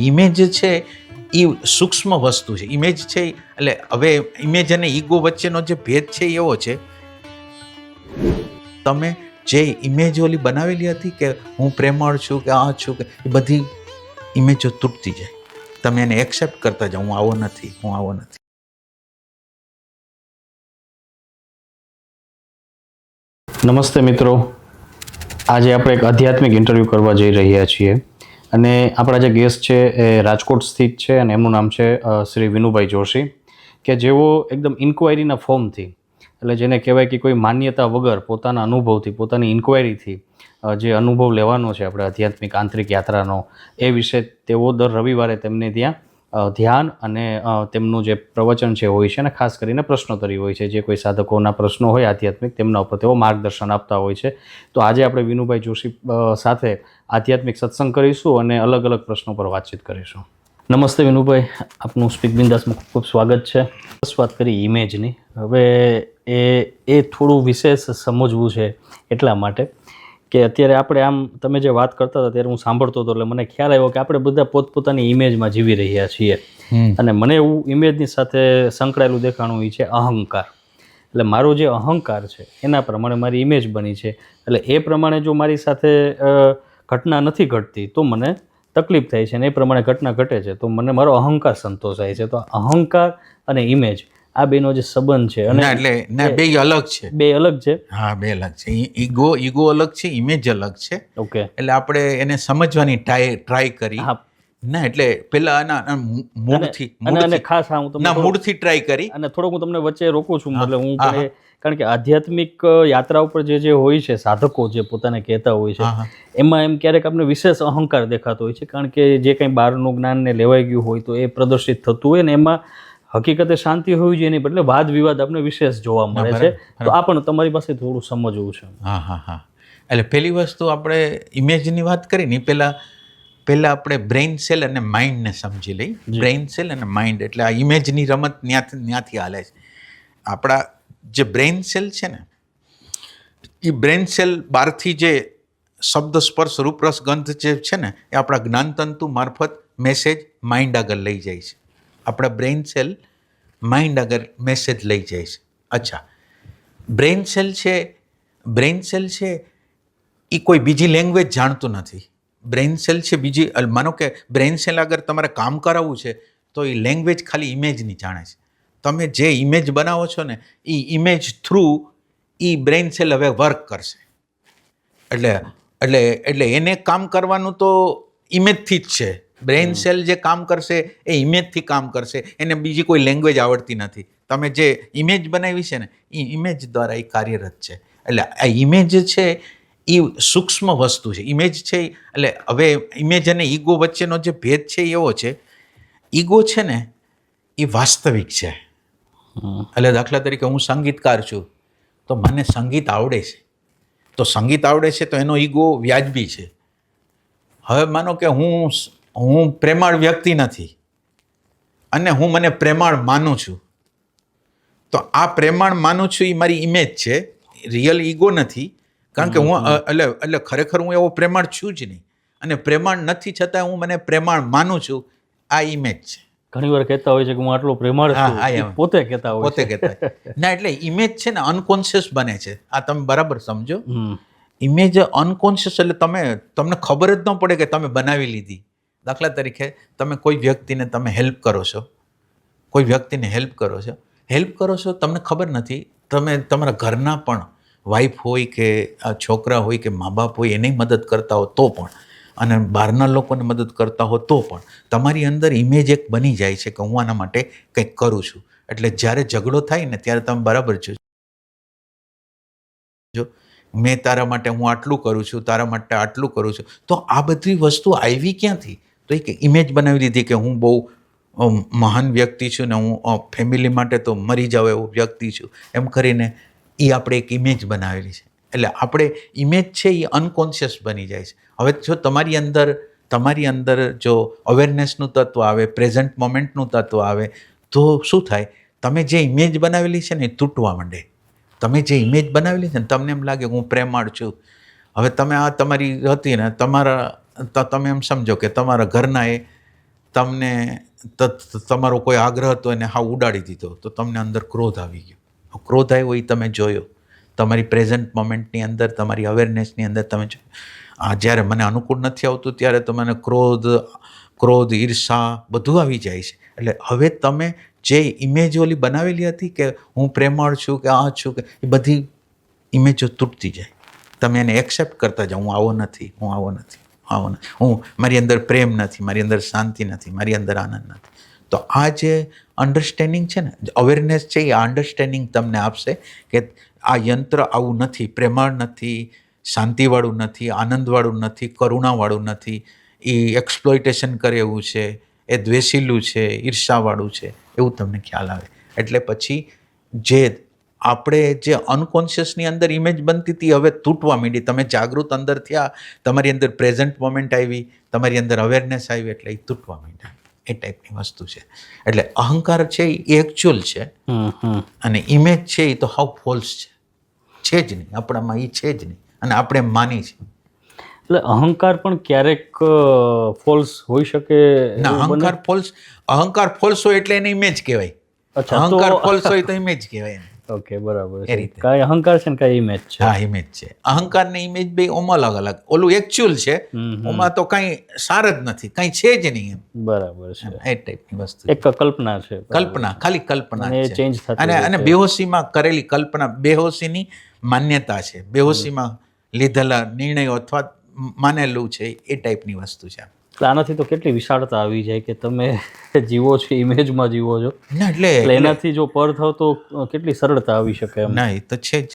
Image છે એ સૂક્ષ્મ વસ્તુ છે. ઇમેજ છે એટલે હવે ઇમેજ અને ઈગો વચ્ચેનો જે ભેદ છે એ એવો છે, તમે જે ઇમેજ ઓલી બનાવેલી હતી કે હું પ્રેમળ છું કે આ છું કે એ બધી ઇમેજો તૂટતી જાય. તમે એને એક્સેપ્ટ કરતા જાઓ, હું આવો નથી, હું આવો નથી. નમસ્તે મિત્રો, આજે આપણે એક આધ્યાત્મિક ઇન્ટરવ્યૂ કરવા જઈ રહ્યા છીએ અને આપણા જે ગેસ્ટ છે એ રાજકોટ સ્થિત છે અને એમનું નામ છે શ્રી વિનુભાઈ જોશી, કે જેઓ એકદમ ઇન્ક્વાયરીના ફોર્મથી, એટલે જેને કહેવાય કે કોઈ માન્યતા વગર પોતાના અનુભવથી, પોતાની ઇન્ક્વાયરીથી જે અનુભવ લેવાનો છે આપણે આધ્યાત્મિક આંતરિક યાત્રાનો, એ વિશે તેઓ દર રવિવારે તેમને ત્યાં ધ્યાન અને તેમનું જે પ્રવચન છે હોય છે અને ખાસ કરીને પ્રશ્નોત્તરી હોય છે. જે કોઈ સાધકોના પ્રશ્નો હોય આધ્યાત્મિક, તેમના ઉપર તેઓ માર્ગદર્શન આપતા હોય છે. તો આજે આપણે વિનુભાઈ જોશી સાથે આધ્યાત્મિક સત્સંગ કરીશું અને અલગ અલગ પ્રશ્નો પર વાતચીત કરીશું. નમસ્તે વિનુભાઈ, આપનું સ્પીક બિંદાસમાં ખૂબ ખૂબ સ્વાગત છે. વાત કરી ઇમેજની, હવે એ થોડું વિશેષ સમજવું છે એટલા માટે કે અત્યારે આપણે આમ તમે જે વાત કરતા હતા ત્યારે હું સાંભળતો હતો એટલે મને ખ્યાલ આવ્યો કે આપણે બધા પોતપોતાની ઇમેજમાં જીવી રહ્યા છીએ. અને મને એવું ઇમેજની સાથે સંકળાયેલું દેખાણું એ છે અહંકાર. એટલે મારો જે અહંકાર છે એના પ્રમાણે મારી ઇમેજ બની છે. એટલે એ પ્રમાણે જો મારી સાથે ઘટના નથી ઘટતી તો મને તકલીફ થાય છે, અને એ પ્રમાણે ઘટના ઘટે છે તો મને મારો અહંકાર સંતોષાય છે. તો અહંકાર અને ઇમેજ આ બેનો જે સંબંધ છે અને એટલે બે અલગ છે. બે અલગ છે. હા, બે અલગ છે. ઈગો અલગ છે, ઇમેજ અલગ છે. ઓકે, એટલે આપણે એને સમજવાની ટ્રાય કરી. હા ના, એટલે પેલા આના મૂળથી ખાસ હા હું તમને મૂળથી ટ્રાય કરી. અને થોડોક હું તમને વચ્ચે રોકું છું, એટલે હું કારણ કે આધ્યાત્મિક યાત્રા ઉપર જે હોય છે સાધકો જે પોતાને કહેતા હોય છે એમાં એમ ક્યારેક આપણે વિશેષ અહંકાર દેખાતો હોય છે, કારણ કે જે કંઈ બહારનું જ્ઞાનને લેવાઈ ગયું હોય તો એ પ્રદર્શિત થતું હોય ને એમાં હકીકતે શાંતિ હોવી જોઈએ નહીં, એટલે વાદ વિવાદ આપણે વિશેષ જોવા મળે છે. તો આ પણ તમારી પાસે થોડું સમજવું છે. હા. એટલે પહેલી વસ્તુ આપણે ઇમેજની વાત કરી ને પહેલા આપણે બ્રેઇન સેલ અને માઇન્ડને સમજી લઈ. બ્રેઇન સેલ અને માઇન્ડ એટલે આ ઇમેજની રમત ત્યાંથી હાલે છે. આપણા જે બ્રેઇન સેલ છે ને, એ બ્રેઇન સેલ બહારથી જે શબ્દ સ્પર્શ રૂપ રસ ગંધ જે છે ને એ આપણા જ્ઞાનતંતુ મારફત મેસેજ માઇન્ડ આગળ લઈ જાય છે. આપણા બ્રેઇન સેલ માઇન્ડ આગળ મેસેજ લઈ જાય છે. અચ્છા, બ્રેઇન સેલ છે એ કોઈ બીજી લેંગ્વેજ જાણતું નથી. બ્રેઇન સેલ છે બીજી, માનો કે બ્રેઇન સેલ આગળ તમારે કામ કરાવવું છે તો એ લેંગ્વેજ ખાલી ઇમેજની જાણે છે. તમે જે ઇમેજ બનાવો છો ને એ ઇમેજ થ્રુ એ બ્રેઇન સેલ હવે વર્ક કરશે. એટલે એને કામ કરવાનું તો ઇમેજથી જ છે. બ્રેઇન સેલ જે કામ કરશે એ ઇમેજથી કામ કરશે, એને બીજી કોઈ લેંગ્વેજ આવડતી નથી. તમે જે ઇમેજ બનાવી છે ને એ ઇમેજ દ્વારા એ કાર્યરત છે. એટલે આ ઇમેજ છે એ સૂક્ષ્મ વસ્તુ છે. ઇમેજ છે એટલે હવે ઇમેજ અને ઈગો વચ્ચેનો જે ભેદ છે એ એવો છે, ઈગો છે ને એ વાસ્તવિક છે. એટલે દાખલા તરીકે હું સંગીતકાર છું તો મને સંગીત આવડે છે, તો સંગીત આવડે છે તો એનો ઈગો વ્યાજબી છે. હવે માનો કે હું પ્રેમાળ વ્યક્તિ નથી અને મને પ્રેમાળ માનું છું, તો આ પ્રેમાળ માનું છું એ મારી ઇમેજ છે, રિયલ ઈગો નથી. કારણ કે હું એટલે ખરેખર હું એવો પ્રેમાળ છું જ નહીં, અને પ્રેમાળ નથી છતાં હું મને પ્રેમાળ માનું છું, આ ઇમેજ છે. ઘણી વાર કહેતા હોય છે કે હું આટલો પ્રેમાળ છું, પોતે કહેતા ના, એટલે ઇમેજ છે ને અનકોન્શિયસ બને છે. આ તમે બરાબર સમજો. ઇમેજ અનકોન્શિયસ એટલે તમને ખબર જ ન પડે કે તમે બનાવી લીધી. દાખલા તરીકે તમે કોઈ વ્યક્તિને તમે હેલ્પ કરો છો, તમને ખબર નથી, તમે તમારા ઘરના પણ વાઈફ હોય કે છોકરા હોય કે મા બાપ હોય એને મદદ કરતા હો તો પણ, અને બહારના લોકોને મદદ કરતા હો તો પણ તમારી અંદર ઇમેજ એક બની જાય છે કે હું આના માટે કંઈક કરું છું. એટલે જ્યારે ઝઘડો થાય ને ત્યારે તમે બરાબર છો, જો મેં તારા માટે હું આટલું કરું છું, તારા માટે આટલું કરું છું, તો આ બધી વસ્તુ આવી ક્યાંથી? તો એક ઇમેજ બનાવી દીધી કે હું બહુ મહાન વ્યક્તિ છું ને હું ફેમિલી માટે તો મરી જાવ એવો વ્યક્તિ છું, એમ કરીને એ આપણે એક ઇમેજ બનાવેલી છે. એટલે આપણે ઇમેજ છે એ અનકોન્શિયસ બની જાય છે. હવે જો તમારી અંદર જો અવેરનેસનું તત્વ આવે, પ્રેઝન્ટ મોમેન્ટનું તત્વ આવે તો શું થાય? તમે જે ઇમેજ બનાવેલી છે ને એ તૂટવા માંડે. તમે જે ઇમેજ બનાવેલી છે ને તમને એમ લાગે હું પ્રેમાળ છું. હવે તમે આ તમારી હતી ને તમે એમ સમજો કે તમારા ઘરના તમને તમારો કોઈ આગ્રહ હતો એને હા ઉડાડી દીધો તો તમને અંદર ક્રોધ આવી ગયો. ક્રોધ આવ્યો એ તમે જોયો તમારી પ્રેઝન્ટ મોમેન્ટની અંદર, તમારી અવેરનેસની અંદર તમે જોયો. જ્યારે મને અનુકૂળ નથી આવતું ત્યારે તો મને ક્રોધ ઈર્ષા બધું આવી જાય છે. એટલે હવે તમે જે ઇમેજ ઓલી બનાવેલી હતી કે હું પ્રેમળ છું કે આ છું કે એ બધી ઇમેજો તૂટતી જાય. તમે એને એક્સેપ્ટ કરતા જાઓ, હું આવો નથી, હું આવો નથી, આવો નથી, મારી અંદર પ્રેમ નથી, મારી અંદર શાંતિ નથી, મારી અંદર આનંદ નથી. તો આ જે અન્ડરસ્ટેન્ડિંગ છે ને, અવેરનેસ છે, એ અન્ડરસ્ટેન્ડિંગ તમને આપશે કે આ યંત્ર આવું નથી, પ્રેમાળ નથી, શાંતિવાળું નથી, આનંદવાળું નથી, કરુણાવાળું નથી, એ એક્સપ્લોઇટેશન કરે એવું છે, એ દ્વેષીલું છે, ઈર્ષાવાળું છે, એવું તમને ખ્યાલ આવે. એટલે પછી જે આપણે જે અનકોન્શિયસની અંદર ઇમેજ બનતી હતી હવે તૂટવા માંડી. તમે જાગૃત અંદર થયા, તમારી અંદર પ્રેઝન્ટ મોમેન્ટ આવી, તમારી અંદર અવેરનેસ આવી, એટલે એ તૂટવા માંડ્યા. એ ટાઈપની વસ્તુ છે. એટલે અહંકાર છે એ એકચ્યુઅલ છે અને ઇમેજ છે એ તો હાવ ફોલ્સ છે જ નહીં, આપણામાં એ છે જ નહીં અને આપણે માની છે. એટલે અહંકાર પણ ક્યારેક ફોલ્સ હોઈ શકે? ના, અહંકાર ફોલ્સ હોય એટલે એને ઇમેજ કહેવાય. અચ્છા, અહંકાર ફોલ્સ હોય તો ઇમેજ કહેવાય. ઓકે, બરાબર એ છે. રીતે. કાંઈ અહંકાર છે ને કાંઈ ઇમેજ છે. હા, ઇમેજ છે. અહંકાર ને ઇમેજ બે ઓમાં અલગ અલગ. ઓલું એકચ્યુઅલ છે, ઓમાં તો કઈ સાર જ નથી, કઈ છે જ નહીં એમ. બરાબર છે. એ ટાઈપની વસ્તુ. એક કલ્પના છે. કલ્પના, ખાલી કલ્પના અને એ છે. ચેન્જ થતી અને રહે અને છે. બેહોશીમાં કરેલી કલ્પના, બેહોશીની માન્યતા છે, બેહોશીમાં લીધેલા નિર્ણયો અથવા માનેલું છે, એ ટાઈપની વસ્તુ છે. એટલે આનાથી તો કેટલી વિશાળતા આવી જાય કે તમે જીવો છો, ઇમેજમાં જીવો છો. ના, એટલે એનાથી જો પર થાવ તો કેટલી સરળતા આવી શકે એમ. ના, એ તો છે જ.